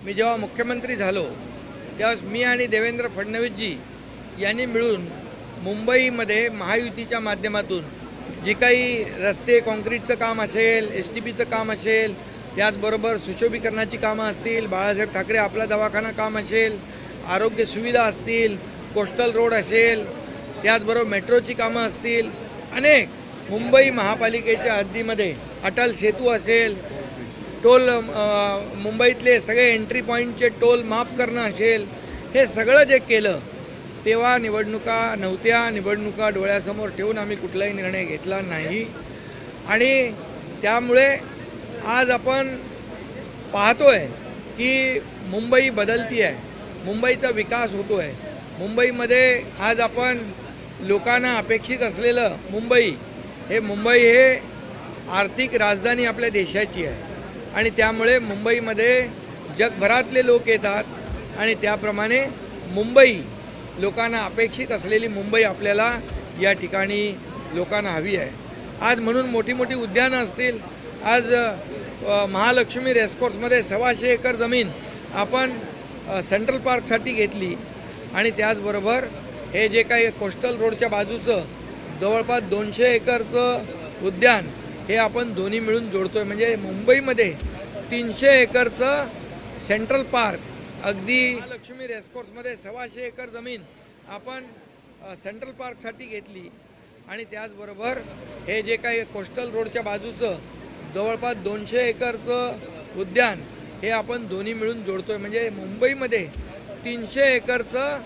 मी जेव्हा मुख्यमंत्री झालो त्यावेळेस मी आणि देवेंद्र फडणवीसजी यांनी मिळून मुंबईमध्ये महायुतीच्या माध्यमातून जी काही रस्ते काँक्रीटचं काम असेल, STPचं काम असेल, त्याचबरोबर सुशोभीकरणाची कामं असतील, बाळासाहेब ठाकरे आपला दवाखाना काम असेल, आरोग्य सुविधा असतील, कोस्टल रोड असेल, त्याचबरोबर मेट्रोची कामं असतील, अनेक मुंबई महापालिकेच्या हद्दीमध्ये अटल सेतू असेल, टोल मुंबईतले सगळे एंट्री पॉईंटचे टोल माफ करणं असेल, हे सगळं जे केलं तेव्हा निवडणुका नव्हत्या. निवडणुका डोळ्यासमोर ठेवून आम्ही कुठलाही निर्णय घेतला नाही आणि त्यामुळे आज आपण पाहतोय की मुंबई बदलती आहे, मुंबईचा विकास होतो आहे. मुंबईमध्ये आज आपण लोकांना अपेक्षित असलेलं मुंबई हे आर्थिक राजधानी आपल्या देशाची आहे आणि त्यामुळे मुंबईमध्ये जगभरातले लोक येतात आणि त्याप्रमाणे मुंबई लोकांना अपेक्षित असलेली मुंबई आपल्याला या ठिकाणी लोकांना हवी आहे. आज म्हणून मोठी मोठी उद्यानं असतील. आज महालक्ष्मी रेसकोर्समध्ये 125 एकर जमीन आपण सेंट्रल पार्कसाठी घेतली आणि त्याचबरोबर हे जे काही कोस्टल रोडच्या बाजूचं जवळपास 200 एकरचं उद्यान हे आपण दोन्ही मिळून जोडतो आहे. म्हणजे मुंबईमध्ये 300 एकरचं सेंट्रल पार्क, अगदी महालक्ष्मी रेसकोर्समध्ये 125 एकर जमीन आपण सेंट्रल पार्कसाठी घेतली आणि त्याचबरोबर हे जे काही कोस्टल रोडच्या बाजूचं जवळपास 200 एकरचं उद्यान हे आपण दोन्ही मिळून जोडतो आहे. म्हणजे मुंबईमध्ये 300 एकरचं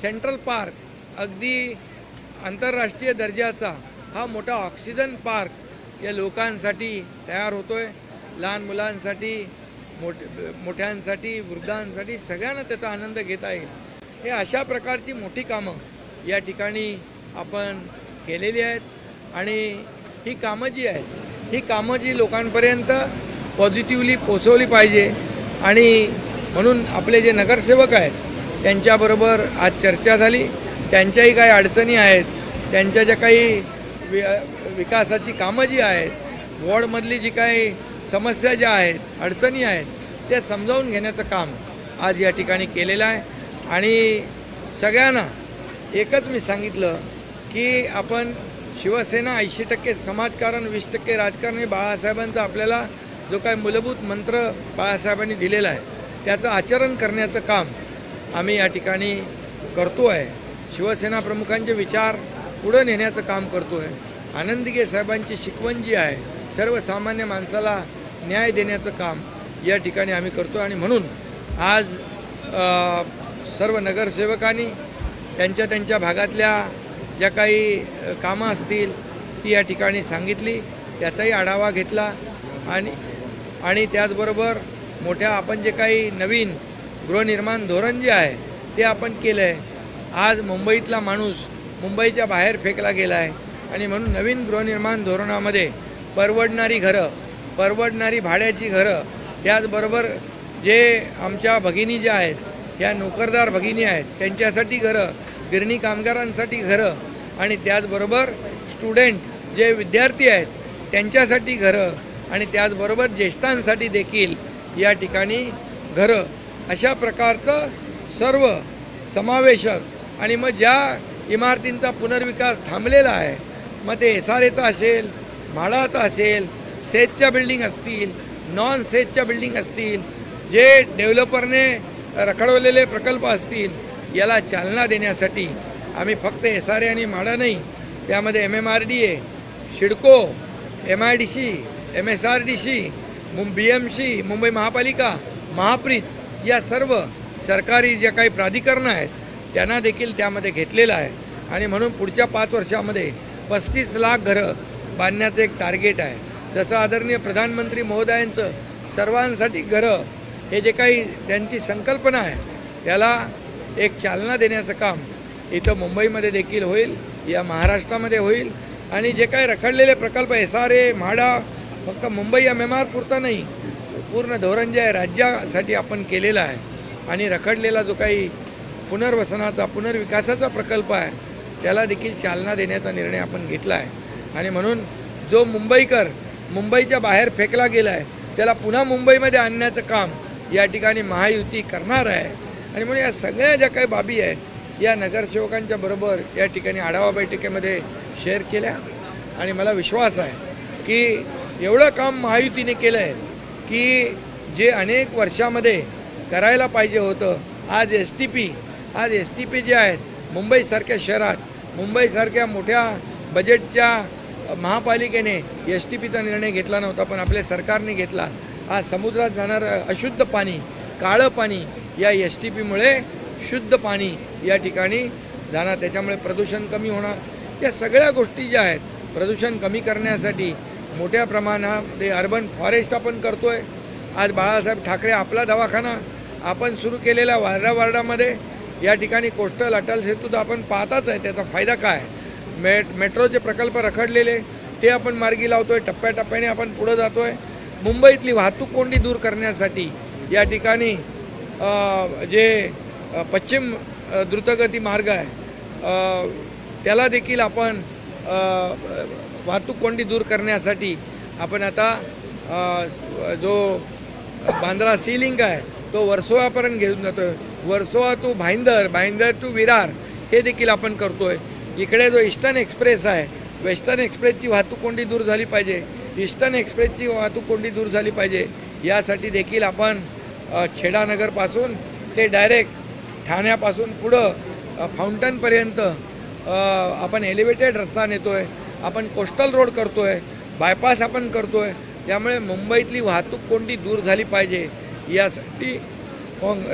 सेंट्रल पार्क, अगदी आंतरराष्ट्रीय दर्जाचा हा मोठा ऑक्सिजन पार्क या लोकांसाठी तयार होतो आहे. लहान मुलांसाठी, मोठ्यांसाठी, वृद्धांसाठी सगळ्यांना त्याचा आनंद घेता येईल. हे अशा प्रकारची मोठी कामं या ठिकाणी आपण केलेली आहेत आणि ही कामं जी आहेत ही कामं जी लोकांपर्यंत पॉझिटिव्हली पोचवली पाहिजे आणि म्हणून आपले जे नगरसेवक आहेत त्यांच्याबरोबर आज चर्चा झाली. त्यांच्याही काही अडचणी आहेत, त्यांच्या ज्या काही विकासाची कामं जी आहेत, वॉर्डमधली जी काही समस्या ज्या आहेत, अडचणी आहेत, ते समजावून घेण्याचं काम आज या ठिकाणी केलेलं आहे. आणि सगळ्यांना एकच मी सांगितलं की आपण शिवसेना 80% समाजकारण 20% राजकारण हे बाळासाहेबांचा आपल्याला जो काही मूलभूत मंत्र बाळासाहेबांनी दिलेला आहे त्याचं आचरण करण्याचं काम आम्ही या ठिकाणी करतो आहे. शिवसेना प्रमुखांचे विचार पुढे नेण्याचं काम करतो आहे. आनंदीगे साहेबांची शिकवण जी आहे सर्वसामान्य माणसाला न्याय देण्याचं काम या ठिकाणी आम्ही करतो आणि म्हणून आज सर्व नगरसेवकांनी त्यांच्या भागातल्या ज्या काही कामं असतील ती या ठिकाणी सांगितली, त्याचाही आढावा घेतला आणि त्याचबरोबर मोठ्या आपण जे काही नवीन गृहनिर्माण धोरण जे आहे ते आपण केलं आहे. आज मुंबईतला माणूस मुंबईच्या बाहेर फेकला गेला आहे आणि म्हणून नवीन गृहनिर्माण धोरणामध्ये परवडणारी घरं, परवडणारी भाड्याची घरं, त्याचबरोबर जे आमच्या भगिनी ज्या आहेत त्या नोकरदार भगिनी आहेत त्यांच्यासाठी घरं, गिरणी कामगारांसाठी घरं आणि त्याचबरोबर स्टुडंट जे विद्यार्थी आहेत त्यांच्यासाठी घरं आणि त्याचबरोबर ज्येष्ठांसाठी देखील या ठिकाणी घरं, अशा प्रकारचं सर्व समावेशक आणि मग ज्या इमारतींचा पुनर्विकास थांबलेला आहे मग ते SRAचा असेल, म्हाडाचा असेल, सेजच्या बिल्डिंग असतील, नॉन सेजच्या बिल्डिंग असतील, जे डेव्हलपरने रखडवलेले प्रकल्प असतील, याला चालना देण्यासाठी आम्ही फक्त SRA आणि म्हाडा नाही, त्यामध्ये MMRDA, शिडको, MIDC, MSRDC, BMC, Mumbai महापालिका, महाप्रीत या सर्व सरकारी ज्या काही प्राधिकरणं आहेत त्यांना देखील त्यामध्ये घेतलेलं आहे आणि म्हणून पुढच्या 5 वर्षामध्ये 35 लाख घरं बांधण्याचं एक टार्गेट आहे. जसं आदरणीय प्रधानमंत्री महोदयांचं सर्वांसाठी घरं हे जे काही त्यांची संकल्पना आहे त्याला एक चालना देण्याचं काम इथं मुंबईमध्ये देखील होईल, या महाराष्ट्रामध्ये होईल आणि जे काही रखडलेले प्रकल्प SRA, म्हाडा फक्त मुंबई MMR पुरता नाही, पूर्ण धोरण जे आहे राज्यासाठी आपण केलेलं आहे आणि रखडलेला जो काही पुनर्वसनाचा, पुनर्विकासाचा प्रकल्प आहे त्याला देखील चालना देण्याचा निर्णय आपण घेतला आहे आणि म्हणून जो मुंबईकर मुंबईच्या बाहेर फेकला गेला आहे त्याला पुन्हा मुंबईमध्ये आणण्याचं काम या ठिकाणी महायुती करणार आहे आणि म्हणून या सगळ्या ज्या काही बाबी आहेत या नगरसेवकांच्या बरोबर या ठिकाणी आढावा बैठकीमध्ये शेअर केल्या आणि मला विश्वास आहे की एवढं काम महायुतीने केलं आहे की जे अनेक वर्षामध्ये करायला पाहिजे होतं आज एस टी पी जे आहेत मुंबईसारख्या शहरात मुंबईसारख्या मोठ्या बजेटच्या महापालिकेने एस टी पीचा निर्णय घेतला नव्हता पण आपल्या सरकारने घेतला. आज समुद्रात जाणारं अशुद्ध पाणी काळं पाणी या एस टी पीमुळे शुद्ध पाणी या ठिकाणी जाणार त्याच्यामुळे प्रदूषण कमी होणार. या सगळ्या गोष्टी ज्या आहेत प्रदूषण कमी करण्यासाठी मोठ्या प्रमाणामध्ये अर्बन फॉरेस्ट आपण करतो आहे. आज बाळासाहेब ठाकरे आपला दवाखाना आपण सुरू केलेल्या वार्डामध्ये या ठिकाणी कोस्टल अटल सेतू तर आपण पाहताच आहे त्याचा फायदा काय. मेट्रोचे प्रकल्प रखडलेले ते आपण मार्गी लावतो आहे. टप्प्याटप्प्याने आपण पुढं जातो आहे. मुंबईतली वाहतूक कोंडी दूर करण्यासाठी या ठिकाणी जे पश्चिम द्रुतगती मार्ग आहे त्याला देखील आपण वाहतूक कोंडी दूर करण्यासाठी आपण आता जो बांद्रा सी लिंक आहे तो वर्सोवापर्यंत घेऊन जातो आहे. वर्सोवा टू भाईंदर टू विरार हे देखील आपण करतो आहे. इकडे जो ईस्टर्न एक्सप्रेस आहे वेस्टर्न एक्सप्रेसची वाहतूक कोंडी दूर झाली पाहिजे. ईस्टर्न एक्सप्रेसची वाहतूक कोंडी दूर झाली पाहिजे. यासाठी देखील आपण छेडानगरपासून ते डायरेक्ट ठाण्यापासून पुढं फाउंटनपर्यंत आपण एलिव्हेटेड रस्ता नेतो आहे. आपण कोस्टल रोड करतो आहे. बायपास आपण करतो आहे. त्यामुळे मुंबईतली वाहतूक कोंडी दूर झाली पाहिजे. यासाठी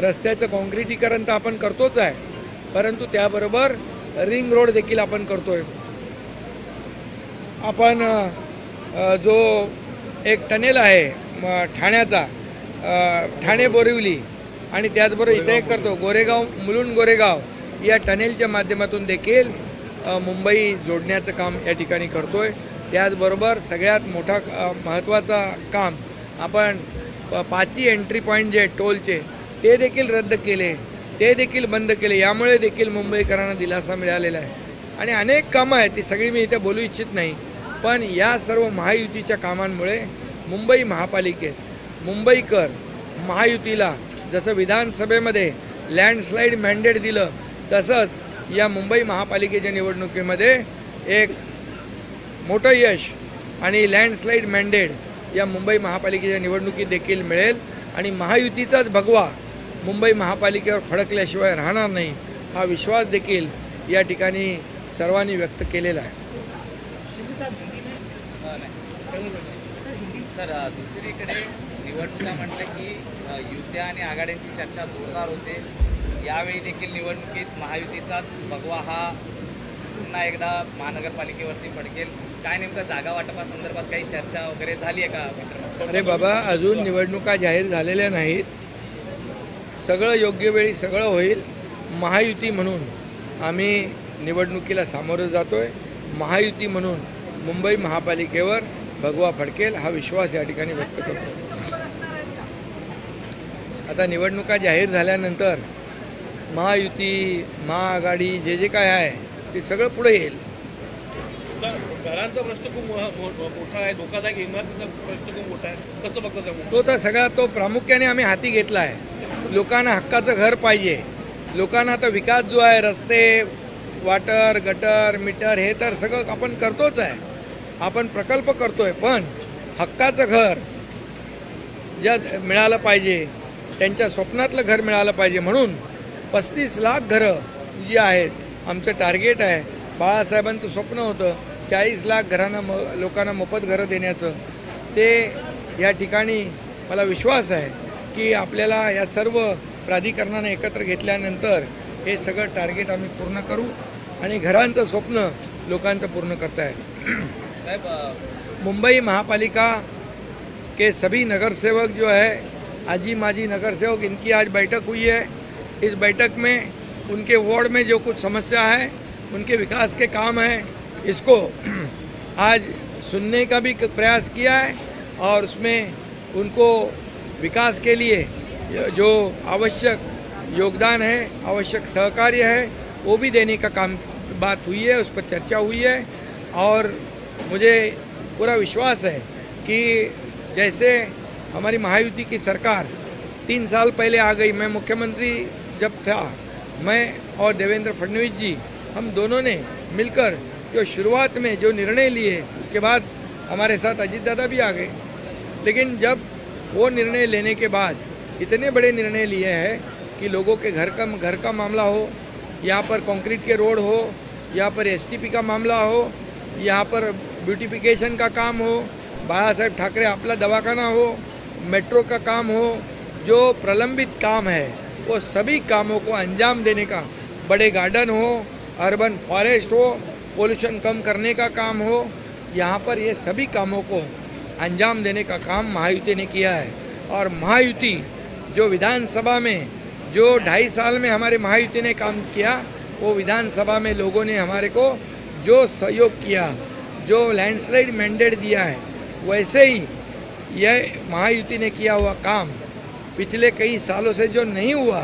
रस्त्याचं काँक्रिटीकरण तर आपण करतोच आहे परंतु त्याबरोबर रिंग रोड देखील आपण करतो आहे. आपण जो एक टनेल आहे ठाण्याचा ठाणे बोरिवली आणि त्याचबरोबर इथे एक करतो मुलुंड गोरेगाव या टनेलच्या माध्यमातून देखील मुंबई जोडण्याचं काम या ठिकाणी करतो आहे. त्याचबरोबर सगळ्यात मोठा महत्त्वाचा काम आपण 5 एंट्री पॉईंट जे टोलचे ते देखील रद्द केले ते देखील बंद केले. यामुळे देखील मुंबईकरांना दिलासा मिळालेला आहे आणि अनेक कामं आहेत ती सगळी मी इथे बोलू इच्छित नाही पण या सर्व महायुतीच्या कामांमुळे मुंबई महापालिकेत मुंबईकर महायुतीला जसं विधानसभेमध्ये लँडस्लाईड मॅन्डेट दिलं तसंच या मुंबई महापालिकेच्या निवडणुकीमध्ये एक मोठं यश आणि लँडस्लाईड मॅन्डेट या मुंबई महापालिकेच्या निवडणुकीत देखील मिळेल आणि महायुतीचाच भगवा मुंबई महापालिकेवर फडकल्याशिवाय राहणार नाही हा विश्वास देखील या ठिकाणी सर्वांनी व्यक्त केलेला आहे. सर दुसरीकडे निवडणुका म्हटलं की युत्या आणि आघाड्यांची चर्चा जोरदार होते. यावेळी देखील निवडणुकीत महायुतीचाच भगवा हा पुन्हा एकदा महानगरपालिकेवरती फडकेल. काय नेमकं जागा वाटपासंदर्भात काही चर्चा वगैरे झाली आहे का? अरे बाबा अजून निवडणुका जाहीर झालेल्या नाहीत. सगळं योग्य वेळी सगळं होईल. महायुती म्हणून आम्ही निवडणुकीला सामोरं जातो आहे. महायुती म्हणून मुंबई महापालिकेवर भगवा फडकेल हा विश्वास या ठिकाणी व्यक्त करतो. आता निवडणुका जाहीर झाल्यानंतर महायुती महाआघाडी जे काय आहे ते सगळं पुढे येईल. सर घरांचा प्रश्न खूप मोठा आहे. धोकादायक इमारतीचा प्रश्न खूप मोठा आहे. कसं बघतो तो तर सगळा तो प्रामुख्याने आम्ही हाती घेतला आहे. लोकांना हक्काचं घर पाहिजे. लोकांना आता विकास जो आहे रस्ते वॉटर गटर मीटर हे तर सगळं आपण करतोच आहे. आपण प्रकल्प करतोय पण हक्काचं घर ज्या मिळालं पाहिजे त्यांच्या स्वप्नातलं घर मिळालं पाहिजे म्हणून 35 लाख घरं जी आहेत आमचं टार्गेट आहे. बाळासाहेबांचं स्वप्न होतं 40 लाख घरांना लोकांना मोफत घरं देण्याचं. ते या ठिकाणी मला विश्वास आहे की आपल्याला या सर्व प्राधिकरणाने एकत्र घेतल्यानंतर हे सगळं टार्गेट आम्ही पूर्ण करू आणि घरांचं स्वप्न लोकांचं पूर्ण करता येईल. मुंबई महापालिका के सभी नगरसेवक जो है आजी माजी नगरसेवक इनकी आज बैठक हुई है. इस बैठक में उनके वार्ड में जो कुछ समस्या है उनके विकास के काम हैं इसको आज सुनने का भी प्रयास किया है और उसमें उनको विकास के लिए जो आवश्यक योगदान है आवश्यक सहकार्य है वो भी देने का काम बात हुई है. उस पर चर्चा हुई है और मुझे पूरा विश्वास है कि जैसे हमारी महायुति की सरकार 3 साल पहले आ गई। मैं मुख्यमंत्री जब था, मैं और देवेंद्र फडणवीस जी, हम दोनों ने मिलकर जो शुरुआत में जो निर्णय लिए, उसके बाद हमारे साथ अजीत दादा भी आ गए। लेकिन जब वो निर्णय लेने के बाद इतने बड़े निर्णय लिए हैं कि लोगों के घर का मामला हो, यहाँ पर कंक्रीट के रोड हो, यहाँ पर एसटीपी का मामला हो, यहाँ पर ब्यूटिफिकेशन का काम हो, बाला साहेब ठाकरे आपला दवाखाना हो, मेट्रो का काम हो, जो प्रलंबित काम है वो सभी कामों को अंजाम देने का, बड़े गार्डन हो, अर्बन फॉरेस्ट हो, पोल्यूशन कम करने का काम हो, यहाँ पर ये सभी कामों को अंजाम देने का काम महायुति ने किया है। और महायुति जो विधानसभा में जो 2.5 साल में हमारे महायुति ने काम किया, वो विधानसभा में लोगों ने हमारे को जो सहयोग किया, जो लैंडस्लाइड मैंडेट दिया है, वैसे ही यह महायुति ने किया हुआ काम पिछले कई सालों से जो नहीं हुआ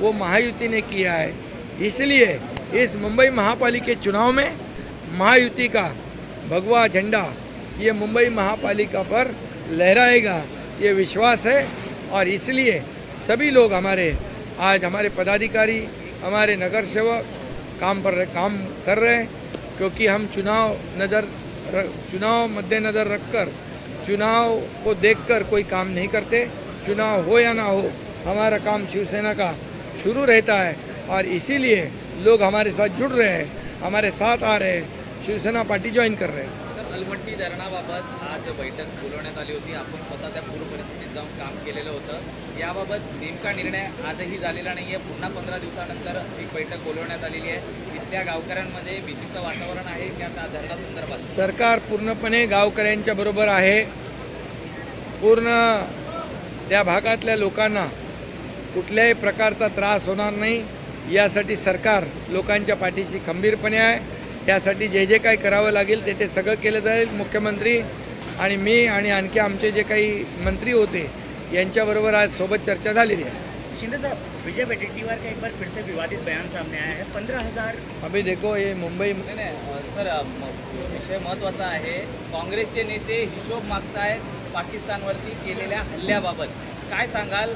वो महायुति ने किया है। इसलिए इस मुंबई महापालिका चुनाव में महायुति का भगवा झंडा ये मुंबई महापालिका पर लहराएगा, ये विश्वास है। और इसलिए सभी लोग आज हमारे पदाधिकारी, हमारे नगर सेवक काम कर रहे हैं, क्योंकि हम चुनाव मद्देनज़र रखकर, चुनाव को देखकर कोई काम नहीं करते। चुनाव हो या ना हो, हमारा काम शिवसेना का शुरू रहता है और इसीलिए लोग हमारे साथ जुड़ रहे हैं, हमारे साथ आ रहे हैं, शिवसेना पार्टी जॉईन कर रहे हैं। तर अलमट्टी धरणाबाबत आज बैठक बोलवण्यात आली होती. आपण स्वतः त्या पूर्व परिस्थितीत जाऊन काम केलेलं होतं. याबाबत नेमका निर्णय आजही झालेला नाही आहे. पुन्हा 15 दिवसानंतर एक बैठक बोलवण्यात आलेली आहे. इथल्या गावकऱ्यांमध्ये भीतीचं वातावरण आहे की आता धरणासंदर्भात सरकार पूर्णपणे गावकऱ्यांच्या बरोबर आहे. पूर्ण त्या भागातल्या लोकांना कुठल्याही प्रकारचा त्रास होणार नाही यासाठी सरकार लोकांच्या पाठीशी खंबीरपणे आहे. त्यासाठी जे जे काही करावं लागेल ते सगळं केलं जाईल. मुख्यमंत्री आणि मी आणि आणखी आमचे जे काही मंत्री होते यांच्याबरोबर आज सोबत चर्चा झालेली आहे. शिंदे साहब, विजय वडेट्टीवार का एक बार फिर से विवादित बयान सामने आया है. 15,000 अभी देखो ये मुंबई सर विषय महत्त्वाचा आहे. काँग्रेसचे नेते हिशोब मागतायत पाकिस्तानवरती केलेल्या हल्ल्याबाबत. काय सांगाल?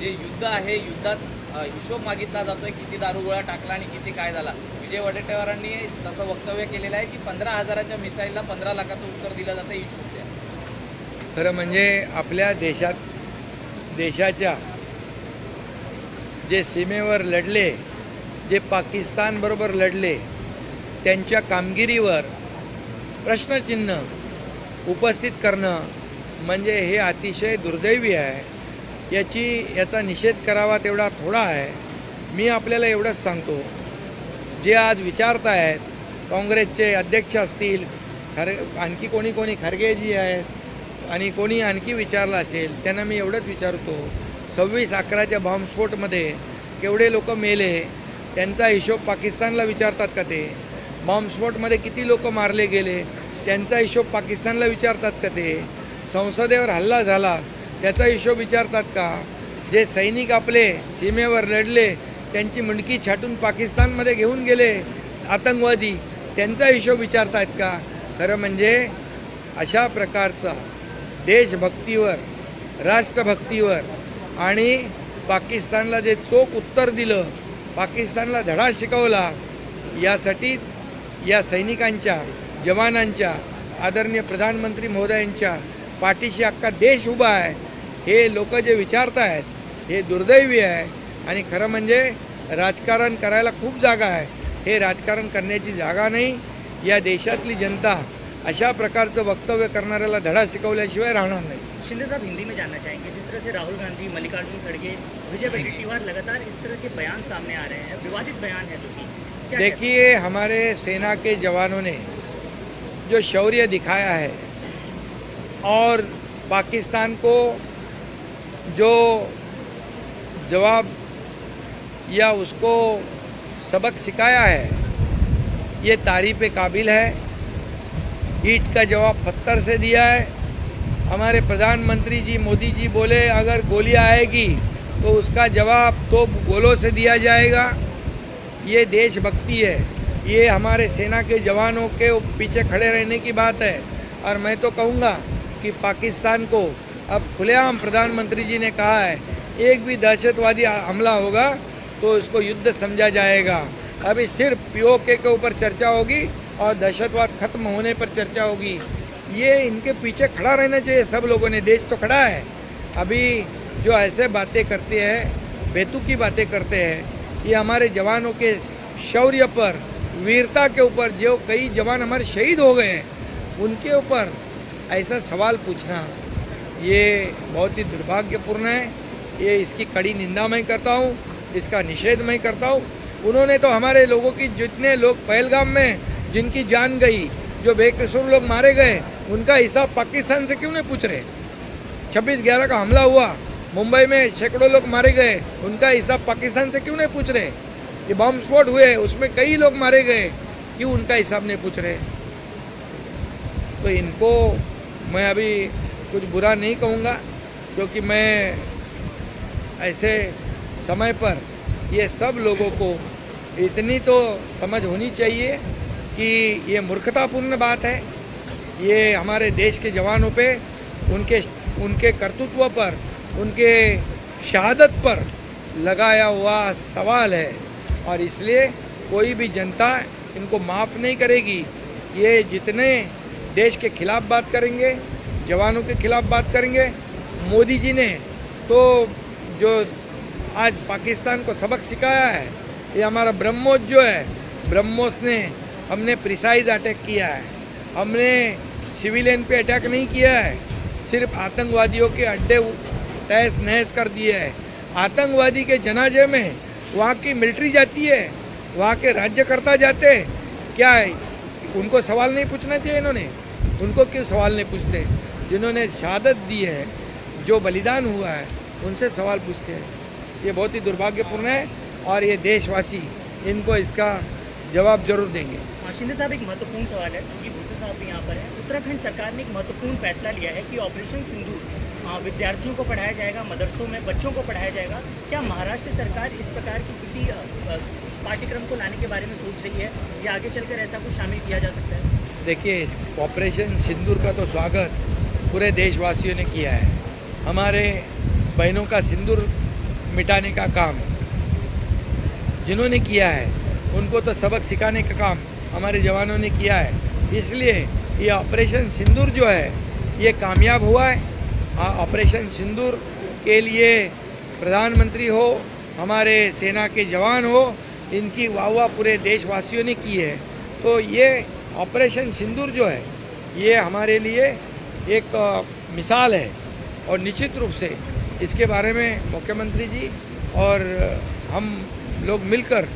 जे युद्ध आहे, युद्धात हिशोब मागितला जातोय, किती दारुगोळा टाकला आणि किती काय झाला. विजय वडेट्टीवारांनी तसं वक्तव्य केलेलं आहे की 15,000च्या मिसाईलला 15 लाखाचं उत्तर दिलं जातं. हिशोब द्या. खरं म्हणजे आपल्या देशाच्या जे सीमेवर लढले, जे पाकिस्तानबरोबर लढले, त्यांच्या कामगिरीवर प्रश्नचिन्ह उपस्थित करणं म्हणजे हे अतिशय दुर्दैवी आहे. याचा निषेध करावा तेवढा थोडा आहे. मी आपल्याला एवढंच सांगतो, जे आज विचारतायत, काँग्रेसचे अध्यक्ष असतील, आणखी कोणी खरगेजी आहेत आणि कोणी आणखी विचारलं असेल, त्यांना मी एवढंच विचारतो, 26/11च्या बॉम्बस्फोटमध्ये केवढे लोक मेले त्यांचा हिशोब पाकिस्तानला विचारतात का? ते बॉम्बस्फोटमध्ये किती लोक मारले गेले त्यांचा हिशोब पाकिस्तानला विचारतात का? ते संसदेवर हल्ला झाला त्याचा हिशोब विचारतात का? जे सैनिक आपले सीमेवर लढले त्यांची मुंडकी छाटून पाकिस्तानमध्ये घेऊन गेले आतंकवादी, त्यांचा हिशोब विचारतात का? खरं म्हणजे अशा प्रकारचा देशभक्तीवर, राष्ट्रभक्तीवर आणि पाकिस्तानला जे चोख उत्तर दिलं, पाकिस्तानला धडा शिकवला, यासाठी या सैनिकांच्या, जवानांच्या, आदरणीय प्रधानमंत्री महोदयांच्या पाठीशी अख्खा देश उभा आहे. हे लोक जे विचारत आहेत हे दुर्दैवी आहे. आणि खरं म्हणजे राजकारण करायला खूप जागा आहे. हे राजकारण करण्याची जागा नाही. या देशातली जनता अशा प्रकारचं वक्तव्य करणाऱ्याला धडा शिकवल्याशिवाय राहणार नाही. शिंदे साहब, हिंदी में जानना चाहेंगे, जिस तरह से राहुल गांधी, मल्लिकार्जुन खड़गे, विजय वडेट्टीवार लगातार इस तरह के बयान सामने आ रहे हैं, विवादित बयान है, जो कि देखिए, हमारे सेना के जवानों ने जो शौर्य दिखाया है और पाकिस्तान को जो जवाब या उसको सबक सिखाया है, ये तारीफ़ काबिल है. ईंट का जवाब पत्थर से दिया है. हमारे प्रधानमंत्री जी मोदी जी बोले अगर गोली आएगी तो उसका जवाब तो गोलों से दिया जाएगा. ये देशभक्ति है. ये हमारे सेना के जवानों के पीछे खड़े रहने की बात है. और मैं तो कहूँगा कि पाकिस्तान को अब खुलेआम प्रधानमंत्री जी ने कहा है एक भी दहशतवादी हमला होगा तो इसको युद्ध समझा जाएगा। अभी सिर्फ पीओके के ऊपर चर्चा होगी और दहशतवाद खत्म होने पर चर्चा होगी। ये इनके पीछे खड़ा रहना चाहिए सब लोगों ने, देश तो खड़ा है। अभी जो ऐसे बातें करते हैं, बेतुकी बातें करते हैं, ये हमारे जवानों के शौर्य पर, वीरता के ऊपर, जो कई जवान हमारे शहीद हो गए हैं उनके ऊपर ऐसा सवाल पूछना ये बहुत ही दुर्भाग्यपूर्ण है। ये इसकी कड़ी निंदा मैं करता हूँ, इसका निषेध मैं करता हूँ। उन्होंने तो हमारे लोगों की, जितने लोग पहलगाम में जिनकी जान गई, जो बेकसूर लोग मारे गए, उनका हिसाब पाकिस्तान से क्यों नहीं पूछ रहे? 26/11 का हमला हुआ, मुंबई में सैकड़ों लोग मारे गए, उनका हिसाब पाकिस्तान से क्यों नहीं पूछ रहे? ये बम स्फोट हुए, उसमें कई लोग मारे गए, क्यों उनका हिसाब नहीं पूछ रहे? तो इनको मैं अभी कुछ बुरा नहीं कहूँगा, क्योंकि मैं ऐसे समय पर ये सब लोगों को इतनी तो समझ होनी चाहिए कि ये मूर्खतापूर्ण बात है। ये हमारे देश के जवानों पे, उनके कर्तृत्व पर, उनके शहादत पर लगाया हुआ सवाल है और इसलिए कोई भी जनता इनको माफ़ नहीं करेगी। ये जितने देश के खिलाफ बात करेंगे, जवानों के खिलाफ बात करेंगे, मोदी जी ने तो जो आज पाकिस्तान को सबक सिखाया है, ये हमारा ब्रह्मोस जो है, ब्रह्मोस ने हमने प्रिसाइज अटैक किया है, हमने सिविलियन पे अटैक नहीं किया है, सिर्फ आतंकवादियों के अड्डे तहस नहस कर दिए है। आतंकवादी के जनाजे में वहाँ की मिलिट्री जाती है, वहाँ के राज्यकर्ता जाते हैं, क्या है उनको सवाल नहीं पूछना चाहिए? इन्होंने उनको क्यों सवाल नहीं पूछते? जिन्होंने शहादत दी है, जो बलिदान हुआ है, उनसे सवाल पूछते हैं। ये बहुत ही दुर्भाग्यपूर्ण है और ये देशवासी इनको इसका जवाब जरूर देंगे। शिंदे साहब, एक महत्वपूर्ण सवाल है, क्योंकि भूसे साहब भी यहाँ पर हैं। उत्तराखंड सरकार ने एक महत्वपूर्ण फैसला लिया है कि ऑपरेशन सिंदूर विद्यार्थियों को पढ़ाया जाएगा, मदरसों में बच्चों को पढ़ाया जाएगा। क्या महाराष्ट्र सरकार इस प्रकार की किसी पाठ्यक्रम को लाने के बारे में सोच रही है या आगे चलकर ऐसा कुछ शामिल किया जा सकता है? देखिए, ऑपरेशन सिंदूर का तो स्वागत पूरे देशवासियों ने किया है। हमारे बहनों का सिंदूर मिटाने का काम जिन्होंने किया है, उनको तो सबक सिखाने का काम हमारे जवानों ने किया है। इसलिए ये ऑपरेशन सिंदूर जो है ये कामयाब हुआ है। ऑपरेशन सिंदूर के लिए प्रधानमंत्री हो, हमारे सेना के जवान हो, इनकी वाहवाह पूरे देशवासियों ने की है। तो ये ऑपरेशन सिंदूर जो है ये हमारे लिए एक मिसाल है और निश्चित रूप से इसके बारे में मुख्यमंत्री जी और हम लोग मिलकर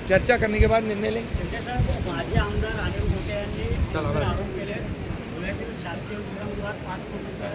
चर्चा करने के बाद निर्णय लेंगे। शिंदे साहेब, माजी आमदार अनिल गोटे यांनी आरोप केले, धुळ्यातील शासकीय दुसरा उमेदवार 5 कोटीचा